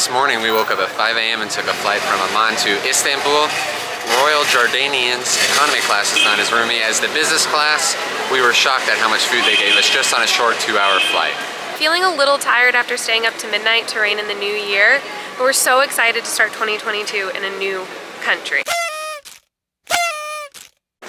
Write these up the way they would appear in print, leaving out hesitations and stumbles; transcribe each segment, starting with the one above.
This morning we woke up at 5 a.m. and took a flight from Amman to Istanbul. Royal Jordanian's economy class is not as roomy as the business class. We were shocked at how much food they gave us just on a short 2-hour flight. Feeling a little tired after staying up to midnight to rain in the new year, but we're so excited to start 2022 in a new country.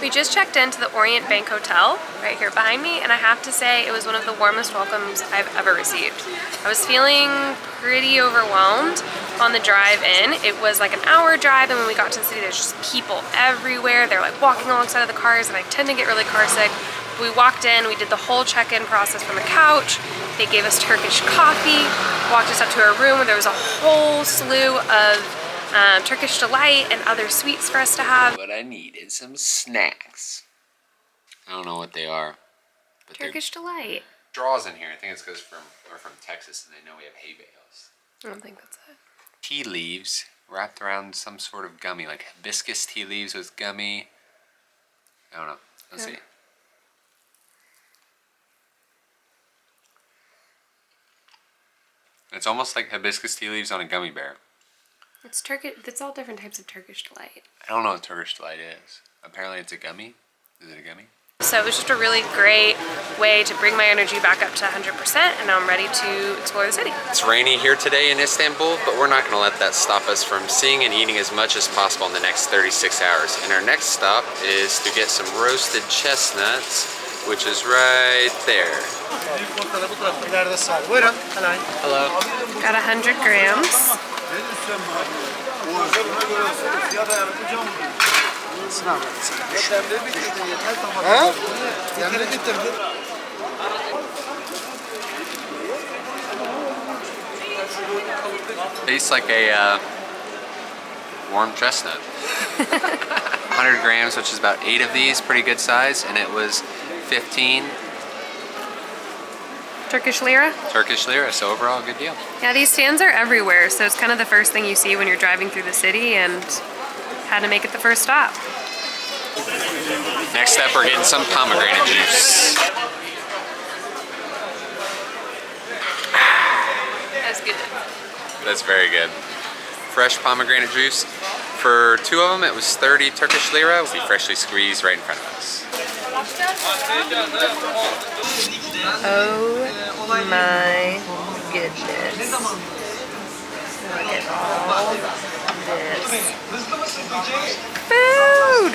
We just checked into the Orient Bank Hotel right here behind me, and I have to say it was one of the warmest welcomes I've ever received. I was feeling pretty overwhelmed on the drive in. It was like an hour drive, and when we got to the city, there's just people everywhere. They're like walking alongside of the cars, and I tend to get really car sick. We walked in, we did the whole check-in process from the couch. They gave us Turkish coffee, walked us up to our room where there was a whole slew of Turkish delight and other sweets for us to have. What I need is some snacks. I don't know what they are. But Turkish delight. Straws in here. I think it's because we're from Texas and they know we have hay bales. I don't think that's it. Tea leaves wrapped around some sort of gummy, like hibiscus tea leaves with gummy. I don't know. Let's see. It's almost like hibiscus tea leaves on a gummy bear. It's Turkish. It's all different types of Turkish delight. I don't know what Turkish delight is. Apparently it's a gummy. Is it a gummy? So it was just a really great way to bring my energy back up to 100%, and now I'm ready to explore the city. It's rainy here today in Istanbul, but we're not going to let that stop us from seeing and eating as much as possible in the next 36 hours. And our next stop is to get some roasted chestnuts, which is right there. Hello. Got 100 grams. Tastes like a warm chestnut. 100 grams, which is about 8 of these, pretty good size, and it was 15 Turkish lira? Turkish lira, so overall, good deal. Yeah, these stands are everywhere, so it's kind of the first thing you see when you're driving through the city, and had to make it the first stop. Next up, we're getting some pomegranate juice. That's good. That's very good. Fresh pomegranate juice. For 2 of them, it was 30 Turkish lira. We freshly squeezed right in front of us. Oh my goodness. Look at all this food!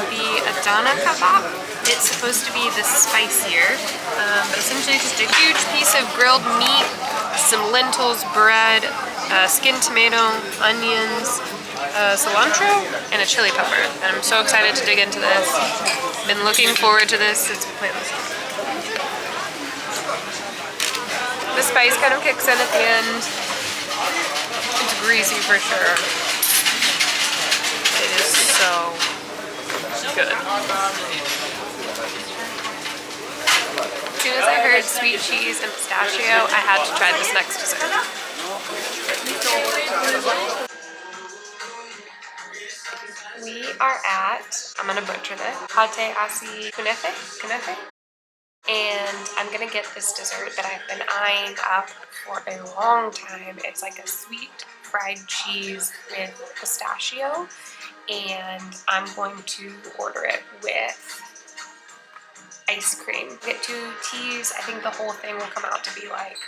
The Adana kebab, it's supposed to be the spicier, but essentially just a huge piece of grilled meat, some lentils, bread, skinned tomato, onions, cilantro, and a chili pepper. And I'm so excited to dig into this. Been looking forward to this since we played this. The spice kind of kicks in at the end. It's greasy for sure. It is so good. As soon as I heard sweet cheese and pistachio, I had to try this next dessert. We are at, I'm gonna butcher this, Hatay Asi Künefeleri. And I'm gonna get this dessert that I've been eyeing up for a long time. It's like a sweet fried cheese with pistachio, and I'm going to order it with ice cream. Get 2 teas. I think the whole thing will come out to be like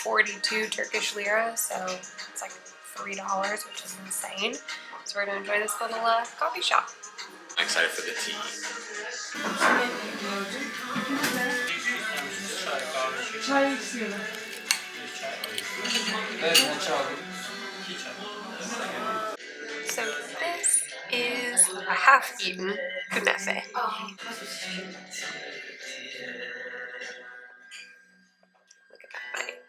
42 Turkish lira, so it's like $3, which is insane. So we're gonna enjoy this little coffee shop. I'm excited for the tea. So this is a half-eaten künefe. Look at that bite.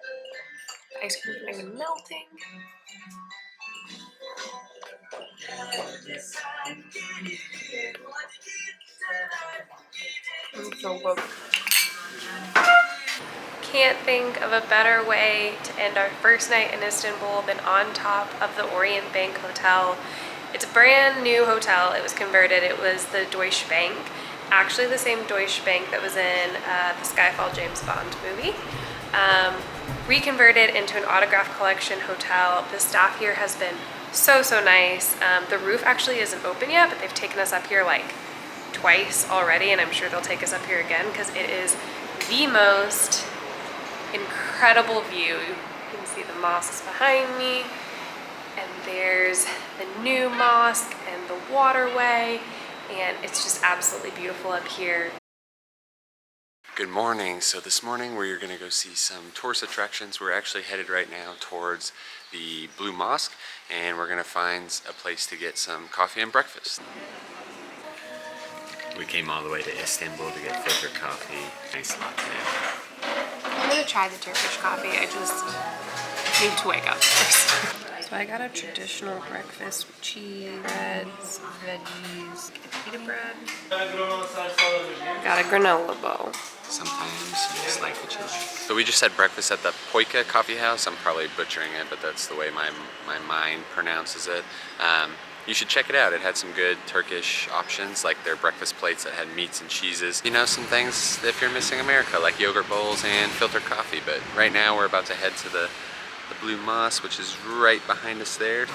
Ice cream is maybe melting. So good. Can't think of a better way to end our first night in Istanbul than on top of the Orient Bank Hotel. It's a brand new hotel. It was converted. It was the Deutsche Bank. Actually the same Deutsche Bank that was in the Skyfall James Bond movie. reconverted into an autograph collection hotel. The staff here has been so nice. The roof actually isn't open yet, but they've taken us up here like twice already, and I'm sure they'll take us up here again because it is the most incredible view. You can see the mosques behind me, and there's the new mosque and the waterway, and it's just absolutely beautiful up here. Good morning. So this morning we're going to go see some tourist attractions. We're actually headed right now towards the Blue Mosque, and we're going to find a place to get some coffee and breakfast. We came all the way to Istanbul to get filtered coffee. Nice latte. I'm going to try the Turkish coffee. I just need to wake up first. So I got a traditional breakfast with cheese, breads, veggies, pita bread. Got a granola bowl. Sometimes you just like what you like. So we just had breakfast at the Poiká coffee house. I'm probably butchering it, but that's the way my mind pronounces it. You should check it out. It had some good Turkish options, like their breakfast plates that had meats and cheeses. You know, some things if you're missing America, like yogurt bowls and filtered coffee. But right now we're about to head to the Blue Mosque, which is right behind us there.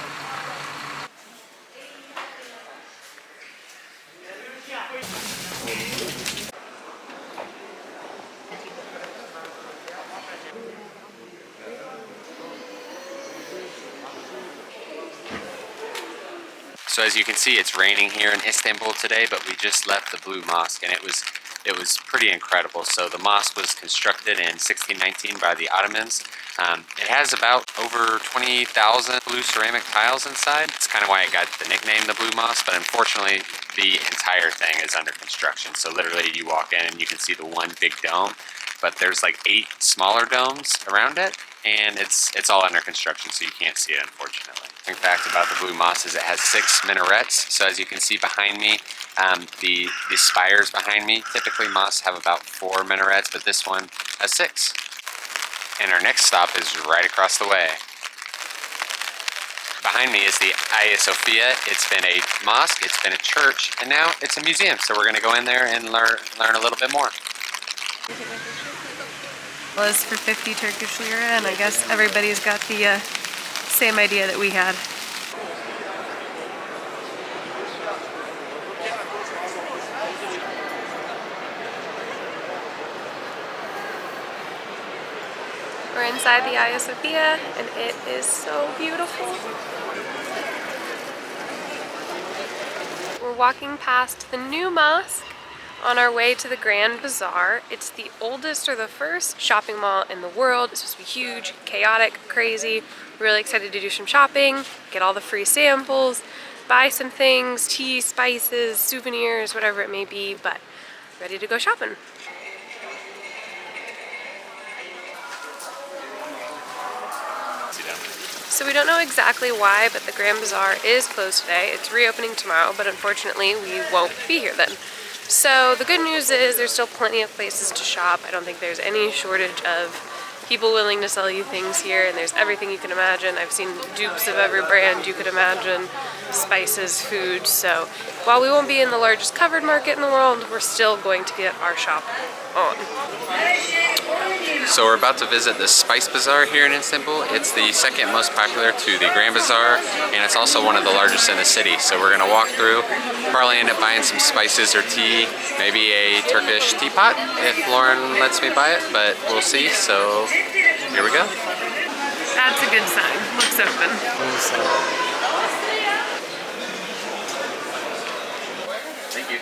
So as you can see, it's raining here in Istanbul today, but we just left the Blue Mosque, and it was pretty incredible. So the mosque was constructed in 1619 by the Ottomans. It has about over 20,000 blue ceramic tiles inside. It's kind of why it got the nickname the Blue Mosque, but unfortunately the entire thing is under construction. So literally you walk in and you can see the one big dome, but there's like 8 smaller domes around it, and it's all under construction, so you can't see it, unfortunately. Fun fact about the Blue Mosque is it has 6 minarets. So as you can see behind me, the spires behind me, typically mosques have about 4 minarets, but this one has 6. And our next stop is right across the way. Behind me is the Hagia Sophia. It's been a mosque, it's been a church, and now it's a museum. So we're gonna go in there and learn a little bit more. Was for 50 Turkish lira, and I guess everybody's got the same idea that we had. We're inside the Hagia Sophia, and it is so beautiful. We're walking past the new mosque on our way to the Grand Bazaar. It's the oldest or the first shopping mall in the world. It's supposed to be huge, chaotic, crazy. We're really excited to do some shopping, get all the free samples, buy some things, tea, spices, souvenirs, whatever it may be, but ready to go shopping. So we don't know exactly why, but the Grand Bazaar is closed today. It's reopening tomorrow, but unfortunately we won't be here then. So the good news is there's still plenty of places to shop. I don't think there's any shortage of people willing to sell you things here, and there's everything you can imagine. I've seen dupes of every brand you could imagine, spices, food. So while we won't be in the largest covered market in the world, we're still going to get our shop on. So we're about to visit the Spice Bazaar here in Istanbul. It's the second most popular to the Grand Bazaar, and it's also one of the largest in the city. So we're gonna walk through, probably end up buying some spices or tea, maybe a Turkish teapot if Lauren lets me buy it, but we'll see. So here we go. That's a good sign. Looks open. Thank you.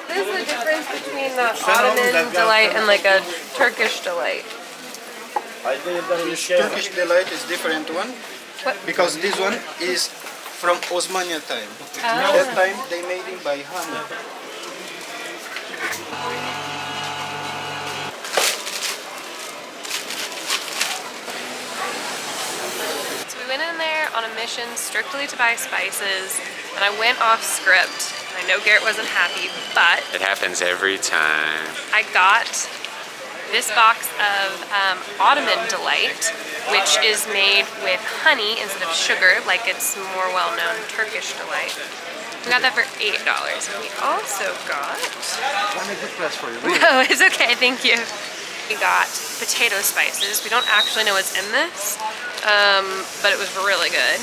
What is the difference between the Ottoman delight and like a Turkish delight? Turkish delight is different one. What? Because this one is from Osmanlı time. That time they made it by hand. So we went in there on a mission strictly to buy spices, and I went off script. I know Garrett wasn't happy, but It happens every time. I got this box of Ottoman Delight, which is made with honey instead of sugar, like its more well-known Turkish Delight. We got that for $8. And we also got... One a good price for you. No, it's okay, thank you. We got potato spices. We don't actually know what's in this, but it was really good.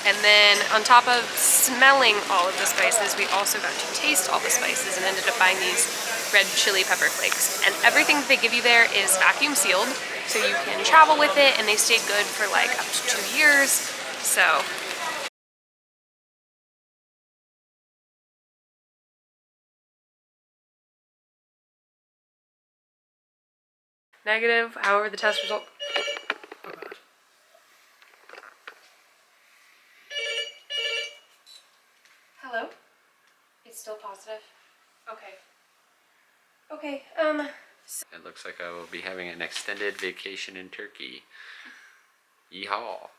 And then on top of smelling all of the spices, we also got to taste all the spices and ended up buying these red chili pepper flakes. And everything that they give you there is vacuum sealed, so you can travel with it, and they stay good for like up to 2 years. So negative, however the test result. Oh god. Hello? It's still positive? Okay. Okay, It looks like I will be having an extended vacation in Turkey. Yeehaw.